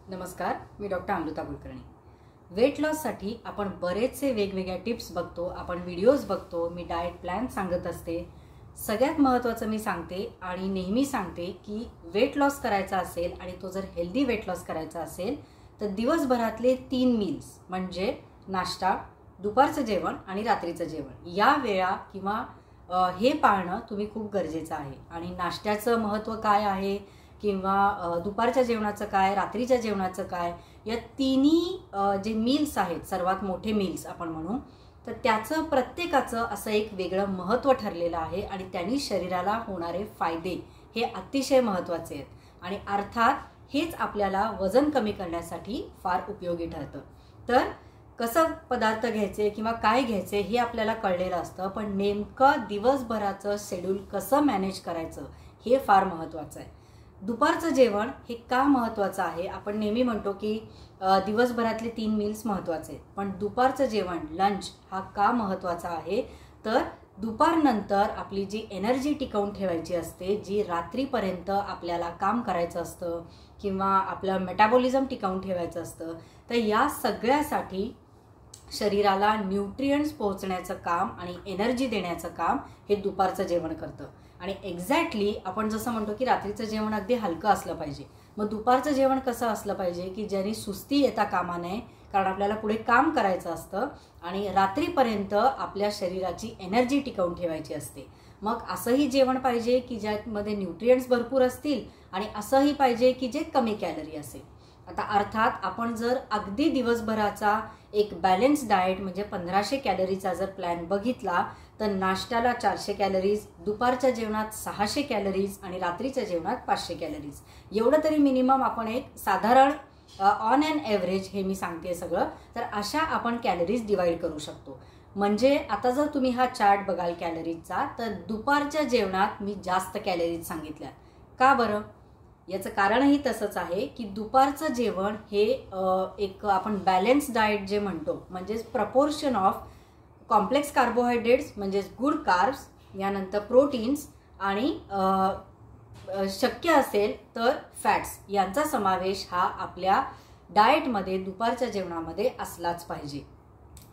नमस्कार, मी doctor Amruta Kulkarni. Weight लॉससाठी आपण बरेचसे वेगवेगळ्या टिप्स बघतो, आपण व्हिडिओज बघतो, मी डाएट प्लॅन सांगत असते। सगळ्यात महत्त्वाचं मी सांगते आणि नेहमी सांगते की वेट लॉस करायचा असेल आणि तो जर हेल्दी वेट लॉस करायचा असेल तर दिवसभरातले 3 मील्स म्हणजे नाश्ता, दुपारचं जेवण आणि रात्रीचं जेवण या वेळा किंवा हे पाळणं तुम्ही खूप गरजेचं आहे। आणि नाश्त्याचं महत्त्व काय आहे किंवा दुपारच्या जेवणाचं काय, रात्रीच्या जेवणाचं काय, या तिन्ही जे मील्स आहेत, सर्वात मोठे मील्स आपण म्हणू, तर त्याचं प्रत्येकाचं असं एक वेगळं महत्त्व ठरलेलं आहे आणि त्यांनी शरीराला होणारे फायदे हे अतिशय महत्त्वाचे आहेत आणि अर्थात हेच आपल्याला वजन कमी करण्यासाठी फार उपयोगी ठरतं। तर कसं पदार्थ घ्यायचे किंवा काय घ्यायचे हे आपल्याला कळलेलं असतं, पण नेमकं दिवसभराचं शेड्यूल कसं मॅनेज करायचं हे फार महत्त्वाचं आहे। दुपारचं जेवण हे का महत्त्वाचं आहे? आपण नेहमी म्हणतो की दिवसभरातले 3 मील्स महत्त्वाचे आहेत, पण दुपारचं जेवण लंच हा का महत्त्वाचा आहे? तर दुपारनंतर आपली जी एनर्जी टिकवून ठेवायची असते, जी रात्रीपर्यंत आपल्याला काम करायचं असतं किंवा आपलं मेटाबॉलिझम टिकवून ठेवायचं असतं, तर या सगळ्यासाठी शरीराला न्यूट्रिएंट्स पोहोचण्याचं काम आणि एनर्जी देण्याचं काम हे दुपारचं जेवण करतं। आणि एक्झॅक्टली आपण जसं म्हणतो की रात्रीचं जेवण अगदी हलकं असलं पाहिजे, मग दुपारचं जेवण कसं असलं पाहिजे की ज्याने सुस्ती येता कामा नये, कारण आपल्याला पुढे काम करायचं असतं आणि रात्रीपर्यंत आपल्या शरीराची एनर्जी टिकवून ठेवायची असते। मग असंही जेवण पाहिजे की ज्यामध्ये न्यूट्रिएंट्स भरपूर असतील आणि असंही पाहिजे की जे कमी कॅलरी असेल। आता अर्थात आपण जर अगदी दिवसभराचा एक बॅलन्स डाएट म्हणजे 1500 कॅलरीचा जर प्लॅन बघितला तर नाश्त्याला 400 कॅलरीज, दुपारच्या जेवणात 600 कॅलरीज आणि रात्रीच्या जेवणात 500 कॅलरीज, एवढं तरी मिनिमम आपण एक साधारण ऑन एन एव्हरेज हे मी सांगते सगळं, तर अशा आपण कॅलरीज डिवाइड करू शकतो। म्हणजे आता जर तुम्ही हा चार्ट बघाल कॅलरीजचा, तर दुपारच्या जेवणात मी जास्त कॅलरीज सांगितल्या। का बरं? याचं कारणही तसंच आहे की दुपारचं जेवण हे एक आपण बॅलन्स डाएट जे म्हणतो, म्हणजेच प्रपोर्शन ऑफ कॉम्प्लेक्स कार्बोहायड्रेट्स म्हणजेच गुड कार्ब्स, यानंतर प्रोटीन्स आणि शक्य असेल तर फॅट्स यांचा समावेश हा आपल्या डाएटमध्ये दुपारच्या जेवणामध्ये असलाच पाहिजे।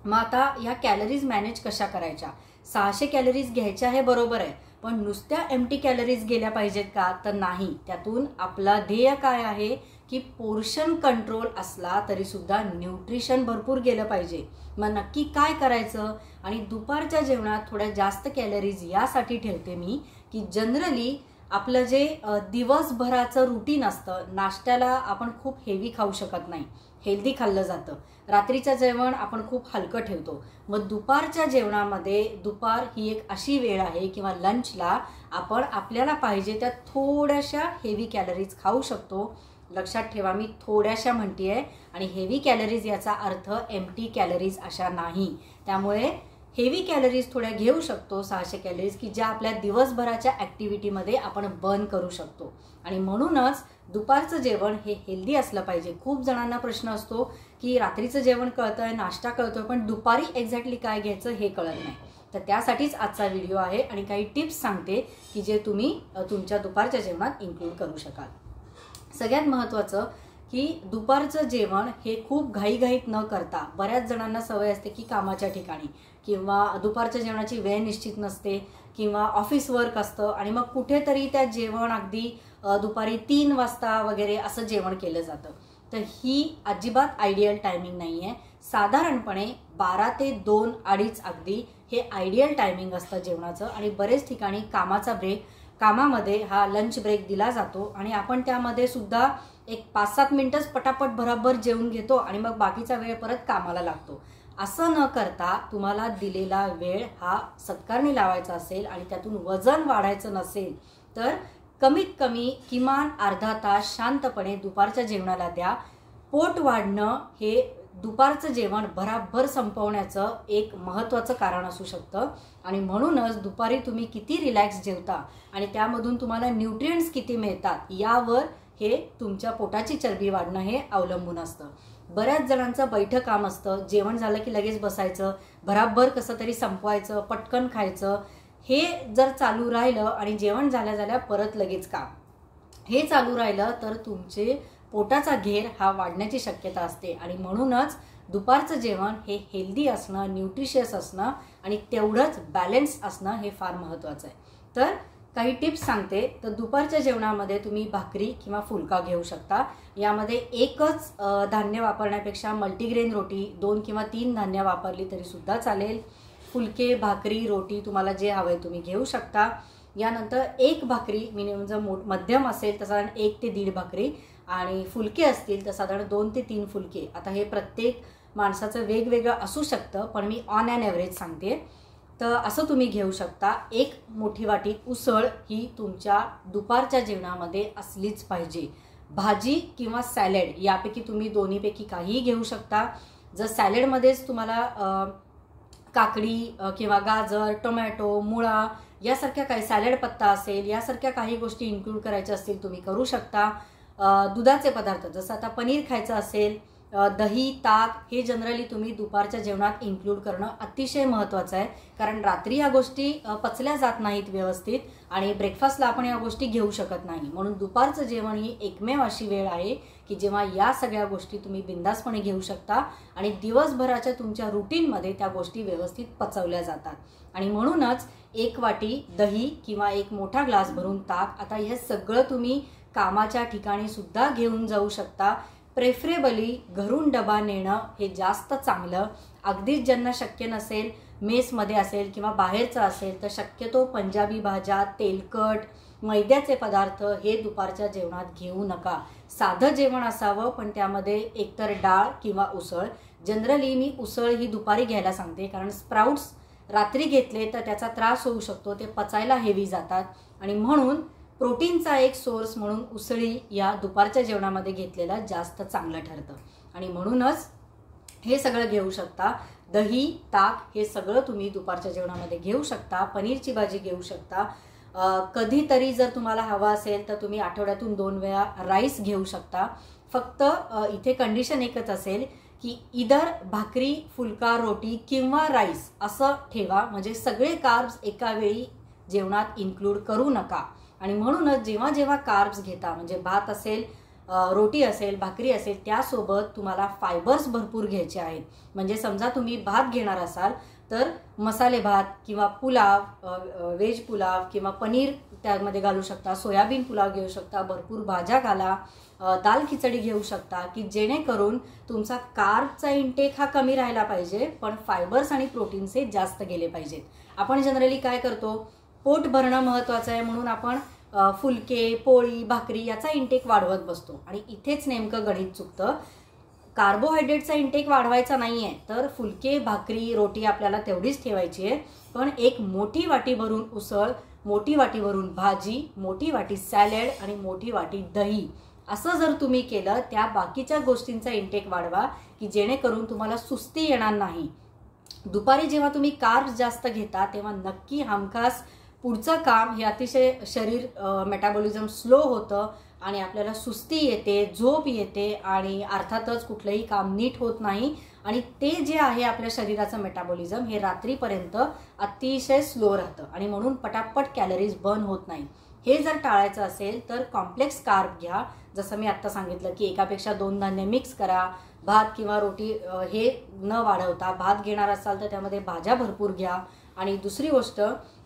मग आता या कॅलरीज मॅनेज कशा करायच्या? 600 कॅलरीज घ्यायच्या हे बरोबर आहे, पण नुसत्या एम्प्टी कॅलरीज गेल्या पाहिजेत का? तर नाही। त्यातून आपला ध्येय काय आहे की पोर्शन कंट्रोल असला तरी सुद्धा न्यूट्रिशन भरपूर गेलं पाहिजे। मग नक्की काय करायचं? आणि दुपारच्या जेवणात थोड्या जास्त कॅलरीज यासाठी ठेवते मी की जनरली आपलं जे दिवसभराचं रुटीन असतं, नाश्त्याला आपण खूप हेवी खाऊ शकत नाही, हेल्दी खाल्लं जातं, रात्रीचं जेवण आपण खूप हलकं ठेवतो, मग दुपारच्या जेवणामध्ये दुपार ही एक अशी वेळ आहे किंवा लंचला आपण आपल्याला पाहिजे त्या थोड्याशा हेवी कॅलरीज खाऊ शकतो। लक्षात ठेवा, मी थोड्याशा म्हणतेय आणि हेवी कॅलरीज याचा अर्थ एम्प्टी कॅलरीज अशा नाही। त्यामुळे हेवी कॅलरीज थोड्या घेऊ शकतो, 600 कॅलरीज, की ज्या आपल्या दिवसभराच्या ॲक्टिव्हिटीमध्ये आपण बर्न करू शकतो। आणि म्हणूनच दुपारचं जेवण हे हेल्दी असलं पाहिजे। खूप जणांना प्रश्न असतो की रात्रीचं जेवण कळतंय, नाश्ता कळतोय, पण दुपारी एक्झॅक्टली काय घ्यायचं हे कळत नाही। तर त्यासाठीच आजचा व्हिडिओ आहे आणि काही टिप्स सांगते की जे तुम्ही तुमच्या दुपारच्या जेवणात इन्क्लूड करू शकाल। सगळ्यात महत्त्वाचं की दुपारचं जेवण हे खूप घाईघाईत न करता, बऱ्याच जणांना सवय असते की कामाच्या ठिकाणी किंवा दुपारच्या जेवणाची वेळ निश्चित नसते किंवा ऑफिस वर्क असतं आणि मग कुठेतरी त्या जेवण अगदी दुपारी 3 वाजता वगैरे असं जेवण केलं जातं। तर ही अजिबात आयडियल टायमिंग नाही आहे। साधारणपणे 12 ते 2, 2:30 अगदी हे आयडियल टायमिंग असतं जेवणाचं। आणि बरेच ठिकाणी कामामध्ये हा लंच ब्रेक दिला जातो आणि आपण त्यामध्ये सुद्धा एक 5-7 मिनिटच पटापट भराभर जेवून घेतो आणि मग बाकीचा वेळ परत कामाला लागतो। असं न करता तुम्हाला दिलेला वेळ हा सत्कारणी लावायचा असेल आणि त्यातून वजन वाढायचं नसेल तर कमीत कमी किमान अर्धा तास शांतपणे दुपारच्या जेवणाला द्या। पोट वाढणं हे दुपारचं जेवण भराभर संपवण्याचं एक महत्त्वाचं कारण असू शकतं आणि म्हणूनच दुपारी तुम्ही किती रिलॅक्स जेवता आणि त्यामधून तुम्हाला न्यूट्रिएंट्स किती मिळतात यावर हे तुमच्या पोटाची चरबी वाढणं हे अवलंबून असतं। बऱ्याच जणांचं बैठं काम असतं, जेवण झालं की लगेच बसायचं, भराभर कसं तरी संपवायचं, पटकन खायचं, हे जर चालू राहिलं आणि जेवण झाल्या परत लगेच काम, हे चालू राहिलं तर तुमचे पोटाचा घेर हा वाढण्याची शक्यता असते आणि म्हणूनच दुपारचं जेवण हे हेल्दी असणं, न्यूट्रिशियस असणं आणि तेवढंच बॅलन्स असणं हे फार महत्त्वाचं आहे। तर काही टिप्स सांगते। तर दुपारच्या जेवणामध्ये तुम्ही भाकरी किंवा फुलका घेऊ शकता। यामध्ये एकच धान्य वापरण्यापेक्षा मल्टीग्रेन रोटी 2 किंवा 3 धान्य वापरली तरी सुद्धा चालेल। फुलके, भाकरी, रोटी तुम्हाला जे हवे तुम्ही घेऊ शकता। यानंतर एक भाकरी मिनिमम जर मध्यम असेल तर साधारण 1 ते 1.5 भाकरी आणि फुलके असतील तर साधारण 2 ते 3 फुलके। आता हे प्रत्येक माणसाचं वेगवेगळं असू शकतं, पण मी ऑन ॲन ॲव्हरेज सांगते। तर असं तुम्ही घेऊ शकता। एक मोठी वाटी उसळ ही तुमच्या दुपारच्या जेवणामध्ये असलीच पाहिजे। भाजी किंवा सॅलड यापैकी तुम्ही दोन्हीपैकी काहीही घेऊ शकता। जर सॅलडमध्येच तुम्हाला काकडी किंवा गाजर, टोमॅटो, मुळा यासारख्या काही सॅलड पत्ता असेल यासारख्या काही गोष्टी इन्क्लूड करायच्या असतील तुम्ही करू शकता। दुधाचे पदार्थ जसं आता पनीर खायचं असेल, दही, ताक हे जनरली तुम्ही दुपारच्या जेवणात इन्क्लूड करणं अतिशय महत्त्वाचं आहे, कारण रात्री या गोष्टी पचल्या जात नाहीत व्यवस्थित आणि ब्रेकफास्टला आपण या गोष्टी घेऊ शकत नाही। म्हणून दुपारचं जेवण ही एकमेव अशी वेळ आहे की जेव्हा या सगळ्या गोष्टी तुम्ही बिंदासपणे घेऊ शकता आणि दिवसभराच्या तुमच्या रुटीनमध्ये त्या गोष्टी व्यवस्थित पचवल्या जातात। आणि म्हणूनच 1 वाटी दही किंवा 1 मोठा ग्लास भरून ताक, आता हे सगळं तुम्ही कामाच्या ठिकाणी सुद्धा घेऊन जाऊ शकता। प्रेफरेबली घरून डबा नेणं हे जास्त चांगलं। अगदीच ज्यांना शक्य नसेल, मेसमध्ये असेल किंवा बाहेरचं असेल तर शक्यतो पंजाबी भाज्या, तेलकट, मैद्याचे पदार्थ हे दुपारच्या जेवणात घेऊ नका। साधं जेवण असावं, पण त्यामध्ये एकतर डाळ किंवा उसळ। जनरली मी उसळ ही दुपारी घ्यायला सांगते, कारण स्प्राउट्स रात्री घेतले तर त्याचा त्रास होऊ शकतो, ते पचायला हेवी जातात आणि म्हणून प्रोटीनचा एक सोर्स म्हणून उसळी या दुपारच्या जेवणामध्ये घेतलेला जास्त चांगलं ठरतं आणि म्हणूनच हे सगळं घेऊ शकता। दही, ताक हे सगळं तुम्ही दुपारच्या जेवणामध्ये घेऊ शकता। पनीरची भाजी घेऊ शकता। कधीतरी जर तुम्हाला हवा असेल तर तुम्ही आठवड्यातून 2 वेळा राईस घेऊ शकता। फक्त इथे कंडिशन एकच असेल की इधर भाकरी, फुलका, रोटी किंवा राईस असं ठेवा, म्हणजे सगळे कार्ब्स एका वेळी जेवणात इन्क्लूड करू नका। आणि म्हणूनच जेव्हा जेव्हा कार्ब्स घेता, म्हणजे भात असेल, रोटी असेल, भाकरी असेल, त्यासोबत तुम्हाला फायबर्स भरपूर घ्यायचे आहेत। म्हणजे समजा तुम्ही भात घेणार असाल तर मसाले भात किंवा पुलाव, व्हेज पुलाव किंवा पनीर त्यामध्ये घालू शकता, सोयाबीन पुलाव घेऊ शकता, भरपूर भाज्या घाला, दाल खिचडी घेऊ शकता की जेणेकरून तुमचा कार्बचा इंटेक हा कमी राहिला पाहिजे, पण फायबर्स आणि प्रोटीन्सचे जास्त गेले पाहिजेत। आपण जनरली काय करतो, पोट भरणं महत्त्वाचं आहे म्हणून आपण फुलके, पोळी, भाकरी याचा इंटेक वाढवत बसतो आणि इथेच नेमकं गणित चुकतं। कार्बोहायड्रेटचा इंटेक वाढवायचा नाही आहे, तर फुलके, भाकरी, रोटी आपल्याला तेवढीच ठेवायची आहे, पण एक मोठी वाटी भरून उसळ, मोठी वाटी भरून भाजी, मोठी वाटी सॅलड आणि मोठी वाटी दही असं जर तुम्ही केलं, त्या बाकीच्या गोष्टींचा इंटेक वाढवा की जेणेकरून तुम्हाला सुस्ती येणार नाही। दुपारी जेव्हा तुम्ही कार्ब्स जास्त घेता तेव्हा नक्की हमखास पुढचं काम हे अतिशय शरीर मेटाबॉलिझम स्लो होतं आणि आपल्याला सुस्ती येते, झोप येते आणि अर्थातच कुठलंही काम नीट होत नाही आणि ते जे आहे आपल्या शरीराचं मेटाबॉलिझम हे रात्रीपर्यंत अतिशय स्लो राहतं आणि म्हणून पटापट कॅलरीज बर्न होत नाही। हे जर टाळायचं असेल तर कॉम्प्लेक्स कार्ब घ्या, जसं मी आत्ता सांगितलं की एकापेक्षा 2 धान्य मिक्स करा। भात किंवा रोटी हे न वाढवता भात घेणार असाल तर त्यामध्ये भाज्या भरपूर घ्या आणि दुसरी गोष्ट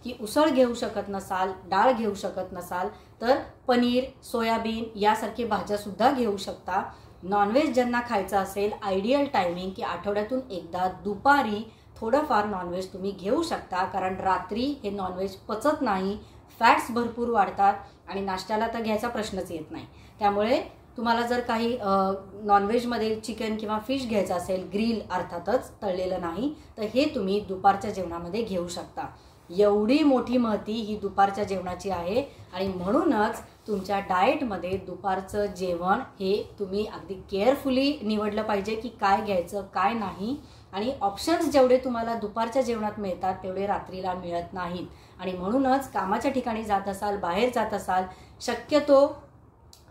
की उसळ घेऊ शकत नसाल, डाळ घेऊ शकत नसाल तर पनीर, सोयाबीन यासारखी भाज्या सुद्धा घेऊ शकता। नॉनव्हेज ज्यांना खायचं असेल, आयडियल टायमिंग की आठवड्यातून एकदा दुपारी थोडंफार नॉनव्हेज तुम्ही घेऊ शकता, कारण रात्री हे नॉनव्हेज पचत नाही, फॅट्स भरपूर वाढतात आणि नाश्त्याला तर घ्यायचा प्रश्नच येत नाही। त्यामुळे तुम्हाला जर काही नॉनव्हेजमध्ये चिकन किंवा फिश घ्यायचं असेल, ग्रिल अर्थातच तळलेलं नाही, तर हे तुम्ही दुपारच्या जेवणामध्ये घेऊ शकता। एवढी मोठी महती ही दुपारच्या जेवणाची आहे आणि म्हणूनच तुमच्या डाएटमध्ये दुपारचं जेवण हे तुम्ही अगदी केअरफुली निवडलं पाहिजे की काय घ्यायचं काय नाही आणि ऑप्शन्स जेवढे तुम्हाला दुपारच्या जेवणात मिळतात तेवढे रात्रीला मिळत नाहीत आणि म्हणूनच कामाच्या ठिकाणी जात असाल, बाहेर जात असाल, शक्यतो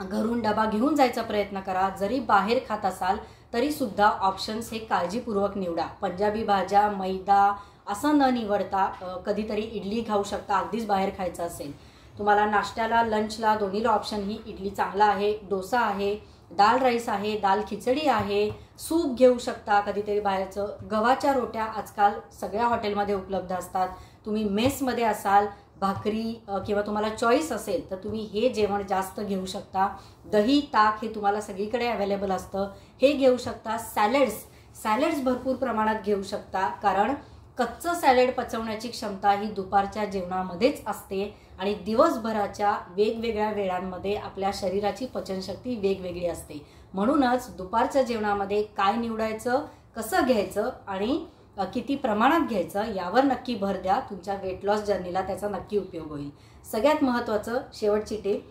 घरून डबा घेऊन जायचा प्रयत्न करा। जरी बाहेर खात असाल तरी सुद्धा ऑप्शन्स हे काळजीपूर्वक निवडा। पंजाबी भाज्या, मैदा असं न निवडता कधीतरी इडली खाऊ शकता, अगदीच बाहेर खायचं असेल। तुम्हाला नाश्त्याला, लंचला दोन्हीला ऑप्शन ही इडली चांगला आहे, डोसा आहे, दाल राईस आहे, दाल खिचडी आहे, सूप घेऊ शकता, कधीतरी बाहेरचं. गव्हाच्या रोट्या आजकाल सगळ्या हॉटेलमध्ये उपलब्ध असतात. तुम्ही मेसमध्ये असाल, भाकरी किंवा तुम्हाला चॉईस असेल तर तुम्ही हे जेवण जास्त घेऊ शकता. दही, ताक हे तुम्हाला सगळीकडे अवेलेबल असतं, हे घेऊ शकता. सॅलड्स भरपूर प्रमाणात घेऊ शकता, कारण कच्चं सॅलड पचवण्याची क्षमता ही दुपारच्या जेवणामध्येच असते आणि दिवसभराच्या वेगवेगळ्या वेळांमध्ये आपल्या शरीराची पचनशक्ती वेगवेगळी असते. म्हणूनच दुपारच्या जेवणामध्ये काय निवडायचं, कसं घ्यायचं आणि किती प्रमाणात घ्यायचं यावर नक्की भर द्या. तुमच्या वेट लॉस जर्नीला त्याचा नक्की उपयोग होईल. सगळ्यात महत्त्वाचं शेवटची टिप,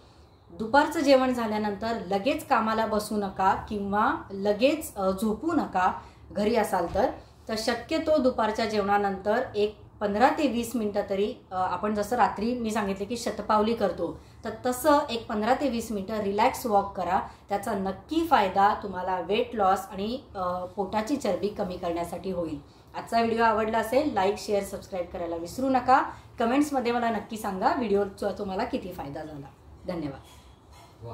दुपारचं जेवण झाल्यानंतर लगेच कामाला बसू नका किंवा लगेच झोपू नका. घरी असाल तर शक्यतो दुपारच्या जेवणानंतर एक 15 ते 20 मिनिटं तरी आपण जसं रात्री मी सांगितले की शतपावली करतो तर तसं एक 15 ते 20 मिनिटं रिलॅक्स वॉक करा. त्याचा नक्की फायदा तुम्हाला वेट लॉस आणि पोटाची चरबी कमी करण्यासाठी होईल. आजचा व्हिडिओ आवडला असेल, लाईक, शेअर, सबस्क्राईब करायला विसरू नका. कमेंट्समध्ये मला नक्की सांगा व्हिडिओचा तुम्हाला किती फायदा झाला. धन्यवाद.